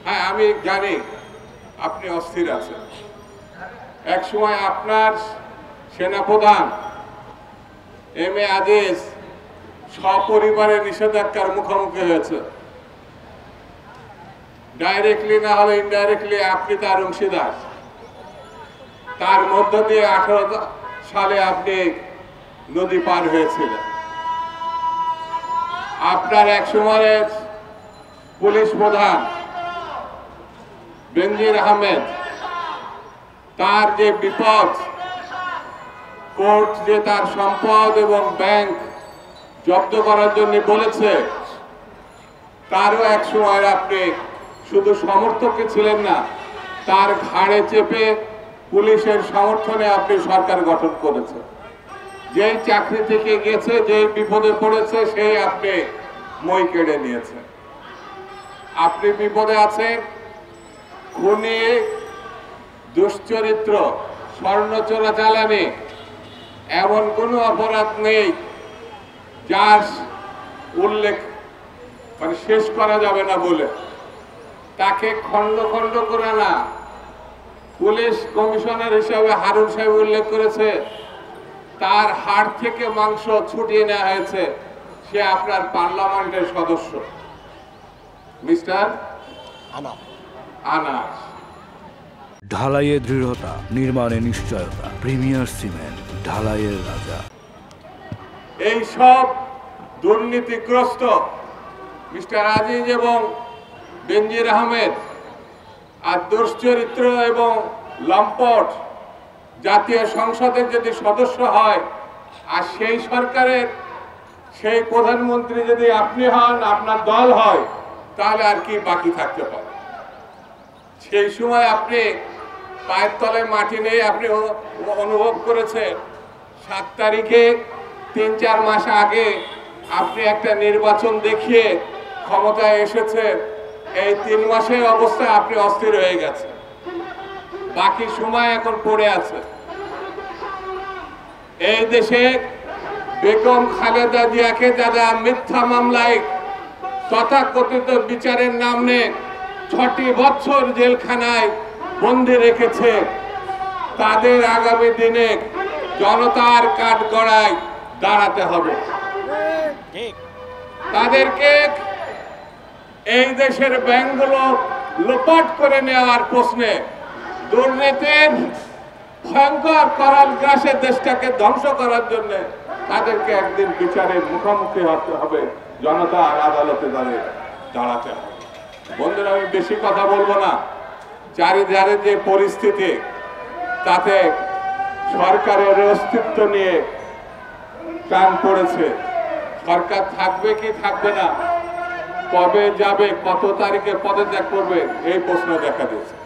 হ্যাঁ, আমি জানি আপনি অস্থির আছেন। এক সময় আপনার সেনাপ্রধান এম এ আজিজ সপরিবারে নিষেধাজ্ঞার মুখোমুখি হয়েছে। ডাইরেক্টলি না হলে ইনডাইরেক্টলি আপনি তার অংশীদার। তার মধ্য দিয়ে 18 সালে আপনি নদী পার হয়েছিলেন। আপনার এক সময়ের পুলিশ প্রধান বেনজির আহমেদ, তার যে বিপদ, কোর্ট যে তার সম্পদ এবং ব্যাংক জব্দ করার জন্য বলেছে, তারও এক সময় আপনি শুধু সমর্থকই ছিলেন না, তার ঘাড়ে চেপে পুলিশের সমর্থনে আপনি সরকার গঠন করেছেন। যেই চাকরি থেকে গেছে, যেই বিপদে পড়েছে, সেই আপনি মই কেড়ে নিয়েছেন। আপনি বিপদে আছেন। খুনি, দুশ্চরিত্র, স্বর্ণ চোরাচালানি, এমন কোনো অপরাধ নেই যার উল্লেখ শেষ করা যাবে না বলে তাকে খণ্ড খণ্ড করে না। পুলিশ কমিশনার হিসাবে হারুন সাহেব উল্লেখ করেছে, তার হাড় থেকে মাংস ছুটিয়ে নেওয়া হয়েছে। সে আপনার পার্লামেন্টের সদস্য মিস্টার আনাস। ঢালাইয়ে দৃঢ়তা, নির্মাণে নিশ্চয়তা। প্রিমিয়ার সিমেন্ট, ঢালাইয়ের রাজা। এই সব দুর্নীতিগ্রস্ত মিস্টার আজিজ এবং বেনজির আহমেদ আর দুশ্চরিত্র এবং লম্পট জাতীয় সংসদের যদি সদস্য হয়, আর সেই সরকারের সেই প্রধানমন্ত্রী যদি আপনি হন, আপনার দল হয়, তাহলে আর কি বাকি থাকতে পারে? সেই সময় আপনি পায়ের তলায় মাটি নেই। আপনি অনুভব করেছেন 7 তারিখে 3-4 মাস আগে আপনি একটা নির্বাচন দেখিয়ে ক্ষমতায় এসেছেন। এই 3 মাসের অবস্থায় আপনি অস্থির হয়ে গেছেন। বাকি সময় এখন পড়ে আছে। এই দেশে বেগম খালেদা জিয়াকে যারা মিথ্যা মামলায় তথাকথিত বিচারের নামে 6টি বছর জেলখানায় বন্দী রেখেছে, তাদের আগামী দিনে জনতার কাঠগড়ায় দাঁড়াতে হবে। তাদেরকে এই দেশের ব্যাংকগুলো লোপাট করে নেওয়ার প্রশ্নে, দুর্নীতির ভয়ঙ্কর করাল গ্রাসে দেশটাকে ধ্বংস করার জন্য তাদেরকে একদিন বিচারের মুখোমুখি হতে হবে, জনতার আদালতে দাঁড়াতে হবে। বন্ধুরা, আমি বেশি কথা বলবো না। চারিধারে যে পরিস্থিতি, তাতে সরকারের অস্তিত্ব নিয়ে টান পড়েছে। সরকার থাকবে কি থাকবে না, কবে যাবে, কত তারিখে পদত্যাগ করবে, এই প্রশ্ন দেখা দিয়েছে।